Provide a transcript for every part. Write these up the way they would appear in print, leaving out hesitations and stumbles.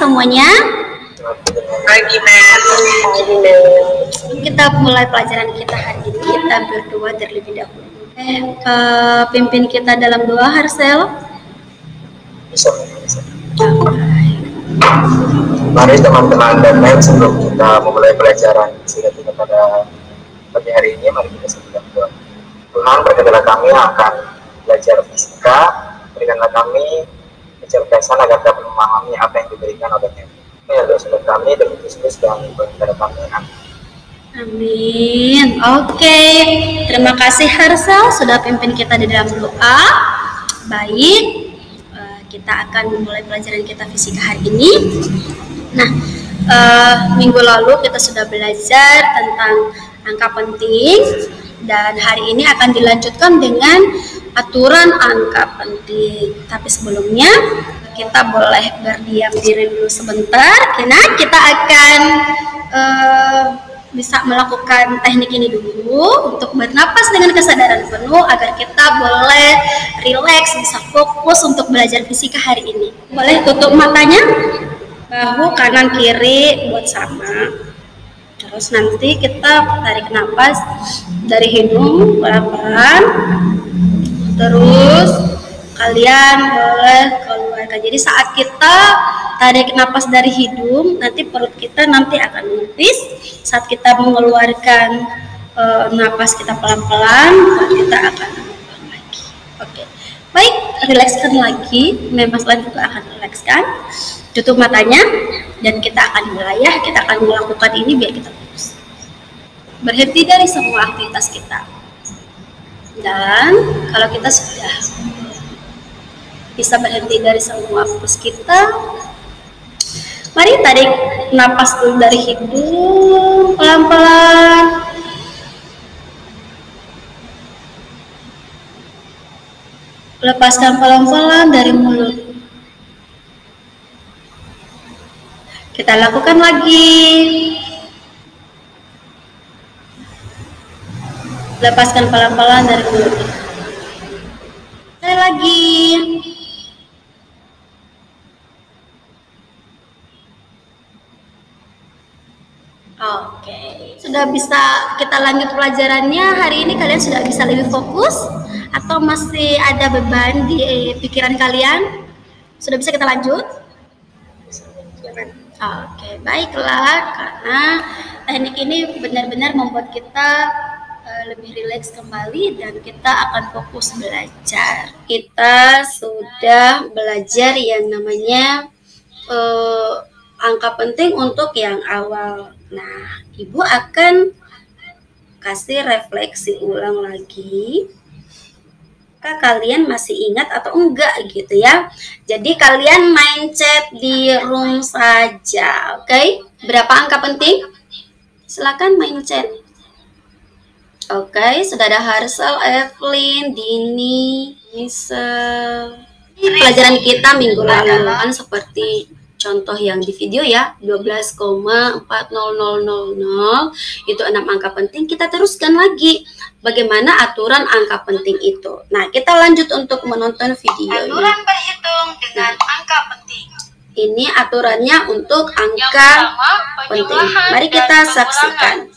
semuanya. Pagi, Mem. Kita mulai pelajaran kita hari ini. Kita berdoa terlebih dahulu. Pimpin kita dalam doa, Harsel. Bisa. Mari teman-teman dan Mem, sebelum kita memulai pelajaran singkat kita pada pagi hari ini, mari kita sebutkan doa. Tuhan, berkatilah kami akan belajar fisika, berikanlah kami kecerdasan agar dapat memahami apa yang diberikan olehnya. Ini adalah saudara kami dan Kristus dan kepada kami. Amin. Oke, terima kasih Harsel sudah pimpin kita di dalam doa. Baik, kita akan memulai pelajaran kita fisika hari ini. Nah, minggu lalu kita sudah belajar tentang angka penting dan hari ini akan dilanjutkan dengan aturan angka penting. Tapi sebelumnya kita boleh berdiam diri dulu sebentar. Karena kita akan bisa melakukan teknik ini dulu untuk bernapas dengan kesadaran penuh agar kita boleh rileks, bisa fokus untuk belajar fisika hari ini. Boleh tutup matanya, bahu kanan kiri buat sama. Terus nanti kita tarik napas dari hidung pelan-pelan. Terus kalian boleh keluarkan. Jadi saat kita tarik napas dari hidung, nanti perut kita nanti akan menipis. Saat kita mengeluarkan napas kita pelan-pelan, perut kita akan mengeluarkan lagi. Oke, baik, rilekskan lagi. Memang selain juga akan rilekskan. Tutup matanya dan kita akan mulai ya. Kita akan melakukan ini biar kita fokus. Berhenti dari semua aktivitas kita. Dan kalau kita sudah bisa berhenti dari semua fokus kita, mari tarik napas dulu dari hidung pelan-pelan. Lepaskan pelan-pelan dari mulut. Kita lakukan lagi. Lepaskan pelan-pelan dari mulut. Sekali lagi. Oke, sudah bisa kita lanjut pelajarannya. Hari ini kalian sudah bisa lebih fokus atau masih ada beban di pikiran kalian? Sudah bisa kita lanjut? Oke, baiklah, karena teknik ini benar-benar membuat kita lebih rileks kembali dan kita akan fokus belajar. Kita sudah belajar yang namanya angka penting untuk yang awal. Nah, Ibu akan kasih refleksi ulang lagi. Kalian masih ingat atau enggak gitu ya. Jadi kalian main chat di room saja, oke? Berapa angka penting? Silakan main chat. Oke, sudah ada Harsel, Evelyn, Dini, Misel. Pelajaran kita minggu lalu kan seperti contoh yang di video ya, 12,40000 itu 6 angka penting. Kita teruskan lagi bagaimana aturan angka penting itu. Nah, kita lanjut untuk menonton videonya. Aturan berhitung dengan angka penting. Ini aturannya untuk angka penting. Mari kita saksikan.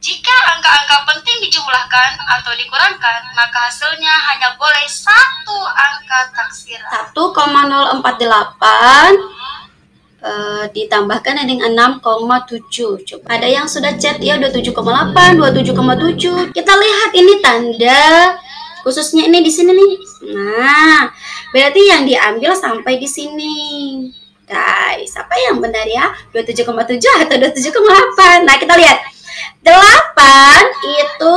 Jika angka-angka penting dijumlahkan atau dikurangkan, maka hasilnya hanya boleh satu angka taksiran. 1,048 ditambahkan dengan 6,7. Coba ada yang sudah chat ya, 27,8, 27,7. Kita lihat ini tanda khususnya ini di sini nih. Nah, berarti yang diambil sampai di sini. Guys, apa yang benar ya? 27,7 atau 27,8? Nah, kita lihat. 8 itu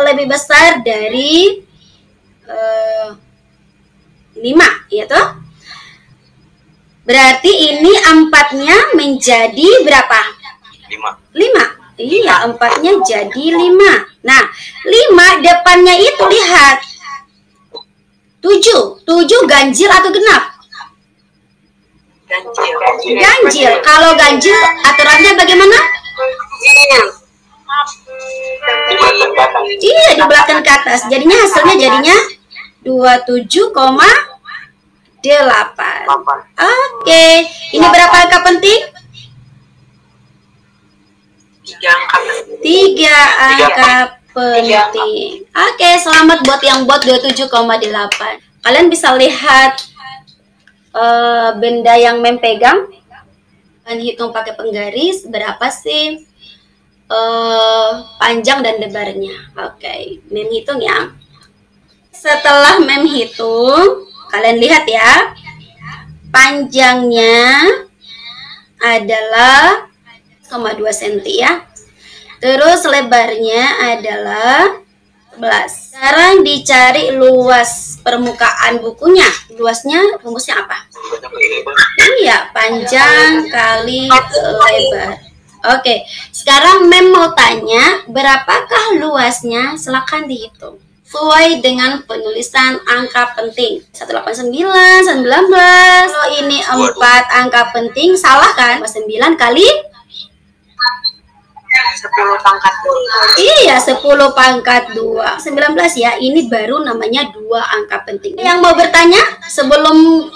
lebih besar dari 5, ya toh? Berarti ini 4-nya menjadi berapa? 5. Iya, 4-nya jadi 5. Nah, 5 depannya itu lihat. 7 ganjil atau genap? Ganjil. Kalau ganjil aturannya bagaimana? Iya, di belakang ke atas. Jadinya hasilnya 27,3. 8. 8. Oke, ini berapa angka penting? 3 angka. 3 angka penting. Oke, selamat buat yang bot 27,8. Kalian bisa lihat benda yang mem pegang dan hitung pakai penggaris berapa sih panjang dan lebarnya. Oke, mem hitung ya. Setelah mem hitung, kalian lihat ya, panjangnya adalah 1,2 cm ya. Terus lebarnya adalah 11. Sekarang dicari luas permukaan bukunya. Luasnya rumusnya apa? Iya, panjang kali lebar. Oke, sekarang mem mau tanya berapakah luasnya? Silakan dihitung sesuai dengan penulisan angka penting. 189, 19. Kalau ini 4 angka penting, salah kan? 9 kali 10 pangkat 2. Iya, 10 pangkat 2. 19 ya, ini baru namanya 2 angka penting. Yang mau bertanya sebelum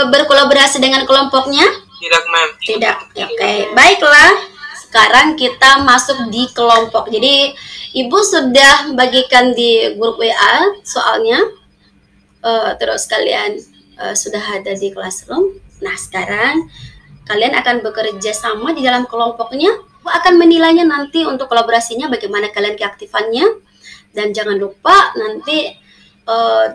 berkolaborasi dengan kelompoknya? Tidak, Mem. Tidak. Oke, baiklah. Sekarang kita masuk di kelompok. Jadi, Ibu sudah bagikan di grup WA soalnya. Terus kalian sudah ada di classroom. Nah, sekarang kalian akan bekerja sama di dalam kelompoknya. Ibu akan menilainya nanti untuk kolaborasinya, bagaimana kalian keaktifannya. Dan jangan lupa nanti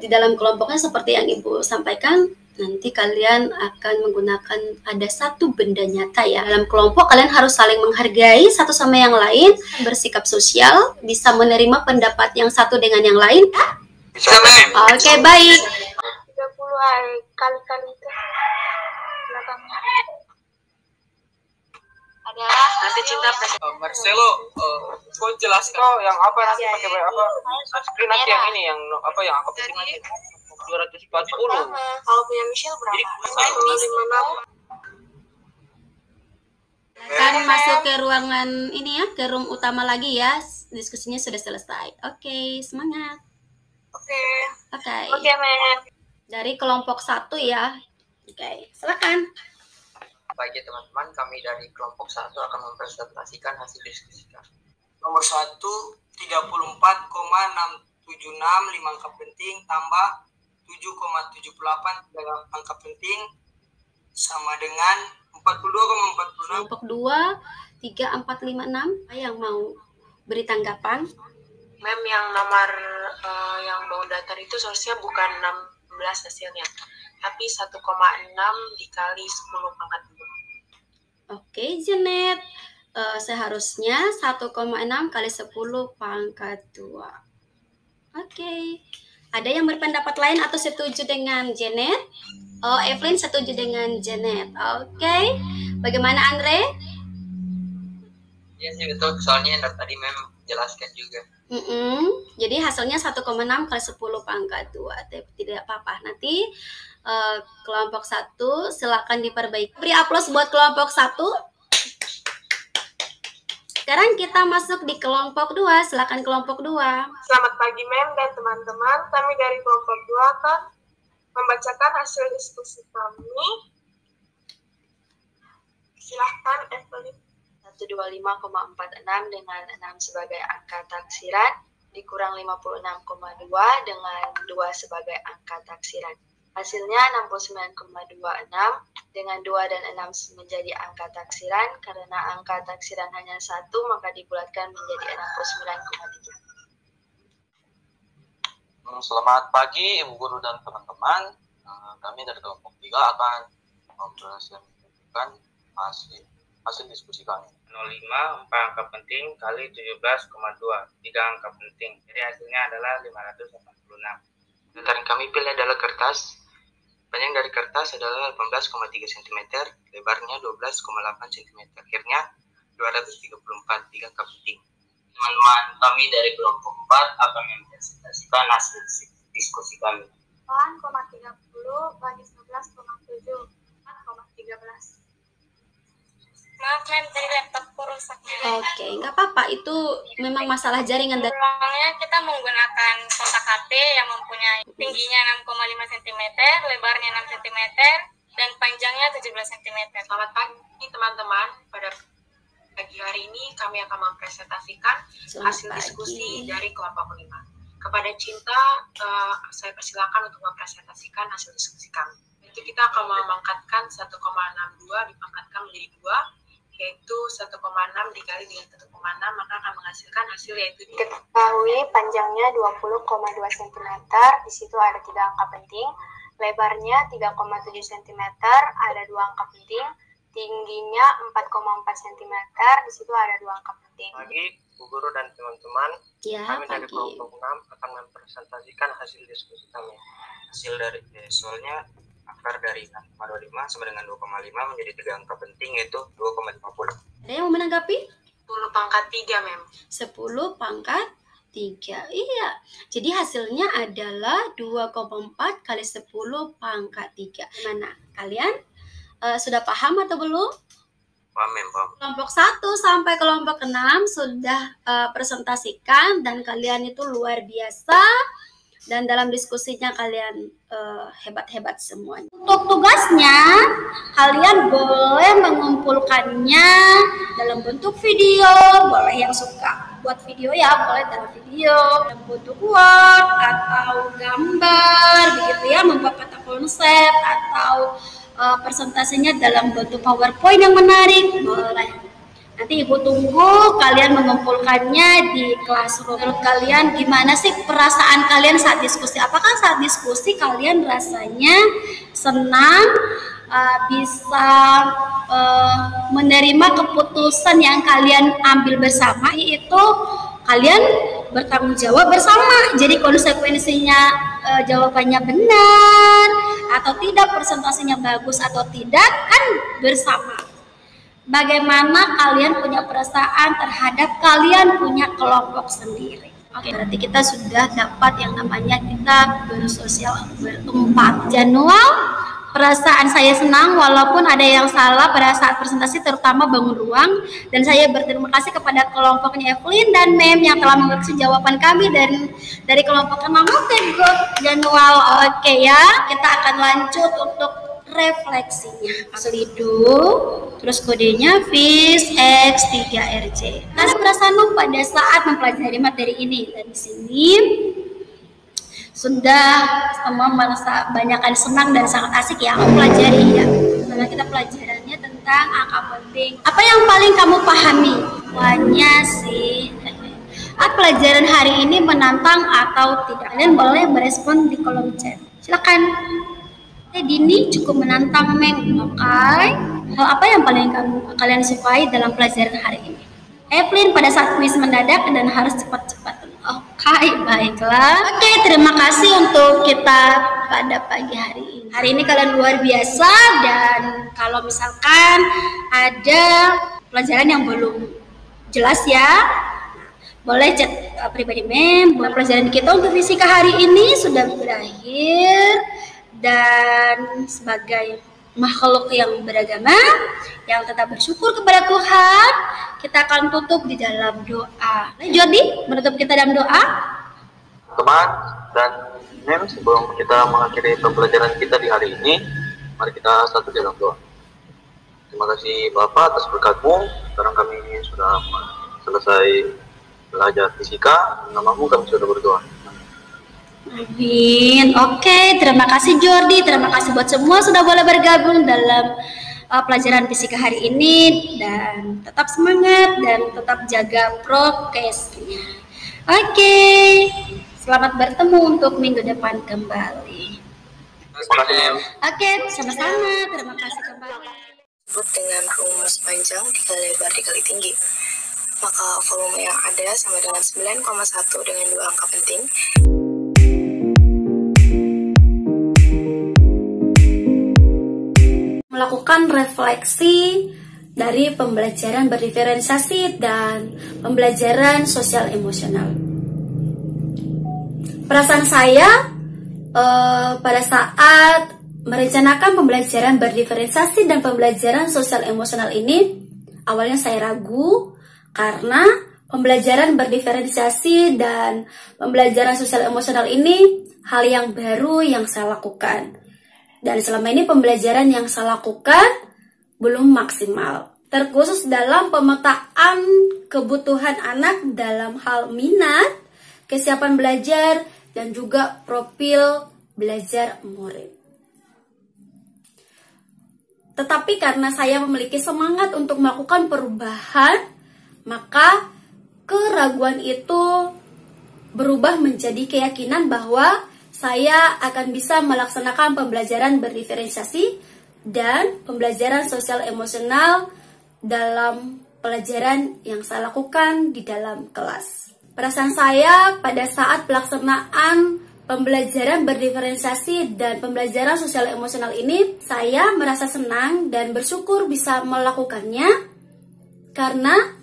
di dalam kelompoknya seperti yang Ibu sampaikan, nanti kalian akan menggunakan ada satu benda nyata ya. Dalam kelompok kalian harus saling menghargai satu sama yang lain, bersikap sosial, bisa menerima pendapat yang satu dengan yang lain. Bisa, Mem. Oke, baik. 30 kali-kali itu belakangnya adalah Nanti cinta Marcelo, kau jelaskan yang apa nanti pakai apa? Screen nanti yang ini yang apa yang aku penting nanti 240. Kalau punya Michelle berapa? 56. Kan masuk ke ruangan ini ya, ke room utama lagi ya. Diskusinya sudah selesai. Oke, semangat. Oke. Men. Dari kelompok 1 ya. Oke, silakan. Baik ya teman-teman, kami dari kelompok 1 akan mempresentasikan hasil diskusi kami. Nomor 1, 34,676 5 angka penting tambah 7,78 dalam angka penting sama dengan 42,46. Kelompok 2, 3, 4, 5, 6. Yang mau beri tanggapan? Mem, yang nomor yang bawah datar itu seharusnya bukan 16 hasilnya, tapi 1,6 dikali 10 pangkat 2. Oke, Janet. Seharusnya 1,6 kali 10 pangkat 2. Oke. Ada yang berpendapat lain atau setuju dengan Janet? Oh, Evelyn setuju dengan Janet. Oke. Bagaimana Andre? Iya sih betul, soalnya yang tadi Mem jelaskan juga. Jadi hasilnya 1,6 kali 10 pangkat 2. Tidak apa-apa. Nanti kelompok 1 silakan diperbaiki. Beri aplaus buat kelompok 1. Sekarang kita masuk di kelompok 2. Silakan kelompok 2. Selamat pagi Mem dan teman-teman. Kami dari kelompok 2 akan membacakan hasil diskusi kami. Silahkan Evelyn. 125,46 dengan 6 sebagai angka taksiran dikurang 56,2 dengan 2 sebagai angka taksiran. Hasilnya 69,26 dengan 2 dan 6 menjadi angka taksiran. Karena angka taksiran hanya 1, maka dibulatkan menjadi 69,3. Selamat pagi Ibu Guru dan teman-teman. Kami dari kelompok 3 akan mempresentasikan hasil diskusi kami. 05 4 angka penting kali 17,2 3 angka penting. Jadi hasilnya adalah 586. Dataran kami pilih adalah kertas. Panjang dari kertas adalah 18,3 cm, lebarnya 12,8 cm. Akhirnya 234, 3 angka penting. Teman-teman kami dari kelompok 4 akan mempresentasikan hasil diskusi kami. 8,30 bagi 11,7 4,13. Maaf mem, tadi laptopku rusak. Oke, nggak apa-apa. Itu memang masalah jaringan. Ulangnya kita menggunakan kontak HP yang mempunyai tingginya 6,5 cm, lebarnya 6 cm, dan panjangnya 17 cm. Selamat pagi teman-teman. Pada pagi hari ini kami akan mempresentasikan hasil diskusi dari kelompok 5. Kepada Cinta, saya persilakan untuk mempresentasikan hasil diskusi kami. Itu kita akan memangkatkan 1,62 dipangkatkan menjadi 2, yaitu 1,6 dikali dengan 1,6 maka akan menghasilkan hasil yaitu Diketahui panjangnya 20,2 cm, di situ ada 3 angka penting, lebarnya 3,7 cm, ada 2 angka penting, tingginya 4,4 cm, di situ ada 2 angka penting. Pagi, Bu Guru dan teman-teman, Ya, kami dari pagi. kelompok 6 akan mempresentasikan hasil diskusi kami. Hasil dari soalnya akar dari 6,25 sama dengan 2,5 menjadi 3 angka penting yaitu 2,50. Ada yang mau menanggapi? 10 pangkat 3 mem. 10 pangkat 3. Iya. Jadi hasilnya adalah 2,4 kali 10 pangkat 3. Gimana? Kalian sudah paham atau belum? Paham mem, paham. Kelompok 1 sampai kelompok 6 sudah presentasikan dan kalian itu luar biasa. Dan dalam diskusinya kalian hebat-hebat semuanya. Untuk tugasnya, kalian boleh mengumpulkannya dalam bentuk video. Boleh yang suka buat video ya, boleh dalam video, dalam bentuk Word atau gambar, begitu ya, membuat kata konsep atau presentasinya dalam bentuk PowerPoint yang menarik, boleh. Nanti Ibu tunggu kalian mengumpulkannya di classroom. Menurut kalian gimana sih perasaan kalian saat diskusi? Apakah saat diskusi kalian rasanya senang, bisa menerima keputusan yang kalian ambil bersama, itu kalian bertanggung jawab bersama. Jadi konsekuensinya jawabannya benar atau tidak, presentasinya bagus atau tidak, kan bersama. Bagaimana kalian punya perasaan terhadap kalian punya kelompok sendiri. Oke, berarti kita sudah dapat yang namanya kita bersosial berempat. Janual, perasaan saya senang walaupun ada yang salah pada saat presentasi, terutama bangun ruang. Dan saya berterima kasih kepada kelompoknya Evelyn dan Mem yang telah mengerti jawaban kami dari kelompok 6. Oke, good. Janual, oke ya. Kita akan lanjut untuk refleksinya. Selidu, terus kodenya FIS X3RJ. Kasih perasaan pada saat mempelajari materi ini. Dari sini sudah semua merasa banyakan senang dan sangat asik ya mempelajari ya. Karena kita pelajarannya tentang angka penting. Apa yang paling kamu pahami? Banyak sih. Pelajaran hari ini menantang atau tidak? Kalian boleh merespon di kolom chat. Silakan. Dini cukup menantang Meng, oke? Hal apa yang paling kalian sukai dalam pelajaran hari ini? Evelyn pada saat kuis mendadak dan harus cepat-cepat. Oke, baiklah. Oke, terima kasih untuk kita pada pagi hari ini. Hari ini kalian luar biasa, dan kalau misalkan ada pelajaran yang belum jelas ya, boleh chat pribadi Mem. Pelajaran kita untuk fisika hari ini sudah berakhir. Dan sebagai makhluk yang beragama, yang tetap bersyukur kepada Tuhan, kita akan tutup di dalam doa. Jordi, menutup kita dalam doa. Teman dan Mem, sebelum kita mengakhiri pembelajaran kita di hari ini, mari kita satu dalam doa. Terima kasih Bapak atas berkat-Mu. Sekarang kami sudah selesai belajar fisika. Namamu kami sudah berdoa. Amin. Oke, terima kasih Jordi. Terima kasih buat semua sudah boleh bergabung dalam pelajaran fisika hari ini, dan tetap semangat dan tetap jaga prokesnya. Oke, selamat bertemu untuk minggu depan kembali. Terima kasih. Oke, sama-sama. Terima kasih kembali. Dengan rumus panjang dikali lebar dikali tinggi, maka volume yang ada sama dengan 9,1 dengan 2 angka penting. Melakukan refleksi dari pembelajaran berdiferensiasi dan pembelajaran sosial emosional. Perasaan saya pada saat merencanakan pembelajaran berdiferensiasi dan pembelajaran sosial emosional ini awalnya saya ragu karena pembelajaran berdiferensiasi dan pembelajaran sosial emosional ini hal yang baru yang saya lakukan. Dan selama ini pembelajaran yang saya lakukan belum maksimal. Terkhusus dalam pemetaan kebutuhan anak dalam hal minat, kesiapan belajar, dan juga profil belajar murid. Tetapi karena saya memiliki semangat untuk melakukan perubahan, maka keraguan itu berubah menjadi keyakinan bahwa saya akan bisa melaksanakan pembelajaran berdiferensiasi dan pembelajaran sosial emosional dalam pelajaran yang saya lakukan di dalam kelas. Perasaan saya pada saat pelaksanaan pembelajaran berdiferensiasi dan pembelajaran sosial emosional ini, saya merasa senang dan bersyukur bisa melakukannya karena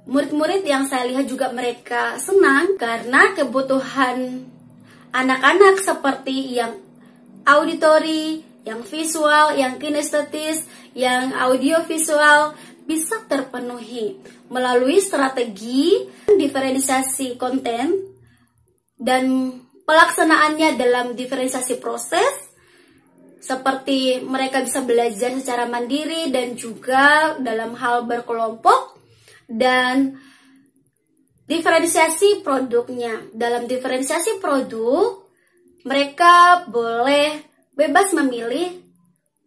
murid-murid yang saya lihat juga mereka senang karena kebutuhan anak-anak seperti yang auditori, yang visual, yang kinestetis, yang audiovisual bisa terpenuhi melalui strategi diferensiasi konten dan pelaksanaannya dalam diferensiasi proses, seperti mereka bisa belajar secara mandiri dan juga dalam hal berkelompok, dan diferensiasi produknya. Dalam diferensiasi produk, mereka boleh bebas memilih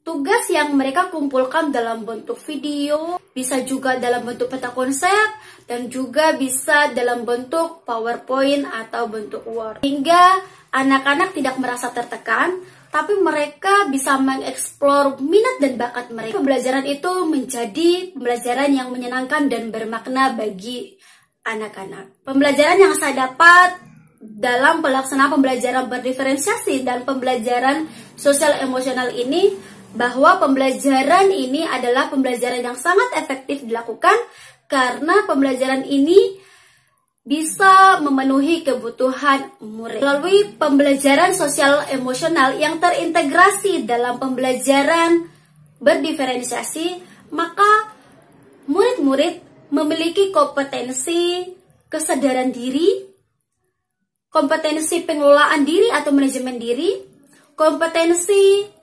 tugas yang mereka kumpulkan dalam bentuk video, bisa juga dalam bentuk peta konsep, dan juga bisa dalam bentuk PowerPoint atau bentuk Word. Hingga anak-anak tidak merasa tertekan, tapi mereka bisa mengeksplor minat dan bakat mereka. Pembelajaran itu menjadi pembelajaran yang menyenangkan dan bermakna bagi anak-anak. Pembelajaran yang saya dapat dalam pelaksanaan pembelajaran berdiferensiasi dan pembelajaran sosial emosional ini, bahwa pembelajaran ini adalah pembelajaran yang sangat efektif dilakukan karena pembelajaran ini bisa memenuhi kebutuhan murid. Melalui pembelajaran sosial emosional yang terintegrasi dalam pembelajaran berdiferensiasi, maka murid-murid memiliki kompetensi kesadaran diri, kompetensi pengelolaan diri atau manajemen diri, kompetensi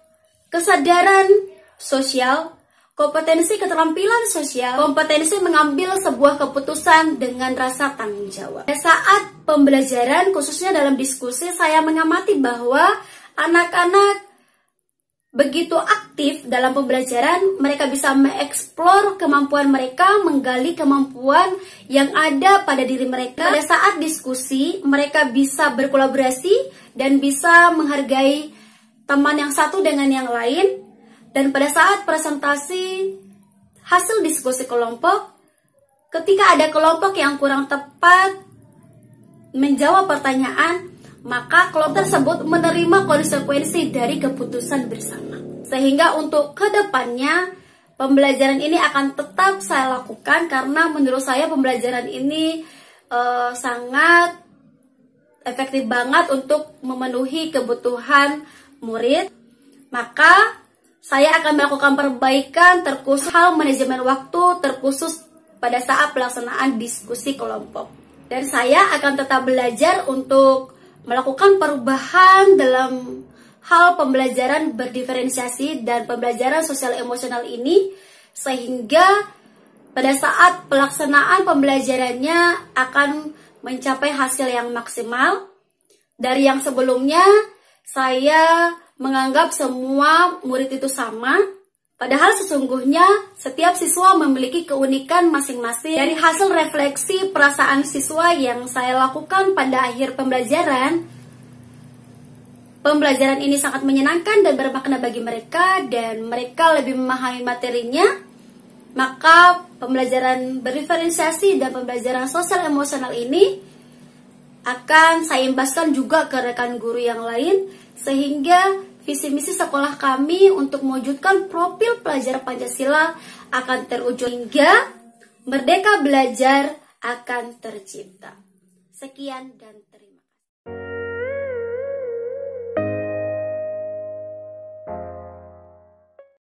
kesadaran sosial, kompetensi keterampilan sosial, kompetensi mengambil sebuah keputusan dengan rasa tanggung jawab. Pada saat pembelajaran, khususnya dalam diskusi, saya mengamati bahwa anak-anak begitu aktif dalam pembelajaran, mereka bisa mengeksplor kemampuan mereka, menggali kemampuan yang ada pada diri mereka. Pada saat diskusi, mereka bisa berkolaborasi dan bisa menghargai teman yang satu dengan yang lain, dan pada saat presentasi hasil diskusi kelompok, ketika ada kelompok yang kurang tepat menjawab pertanyaan, maka kelompok tersebut menerima konsekuensi dari keputusan bersama. Sehingga untuk kedepannya pembelajaran ini akan tetap saya lakukan karena menurut saya pembelajaran ini sangat efektif banget untuk memenuhi kebutuhan murid. Maka saya akan melakukan perbaikan terkhusus hal manajemen waktu, terkhusus pada saat pelaksanaan diskusi kelompok. Dan saya akan tetap belajar untuk melakukan perubahan dalam hal pembelajaran berdiferensiasi dan pembelajaran sosial emosional ini, sehingga pada saat pelaksanaan pembelajarannya akan mencapai hasil yang maksimal. Dari yang sebelumnya saya menganggap semua murid itu sama, padahal sesungguhnya setiap siswa memiliki keunikan masing-masing. Dari hasil refleksi perasaan siswa yang saya lakukan pada akhir pembelajaran ini sangat menyenangkan dan bermakna bagi mereka, dan mereka lebih memahami materinya. Maka pembelajaran berdiferensiasi dan pembelajaran sosial emosional ini akan saya imbaskan juga ke rekan guru yang lain, sehingga visi misi sekolah kami untuk mewujudkan profil pelajar Pancasila akan terwujud hingga merdeka belajar akan tercipta. Sekian dan terima kasih.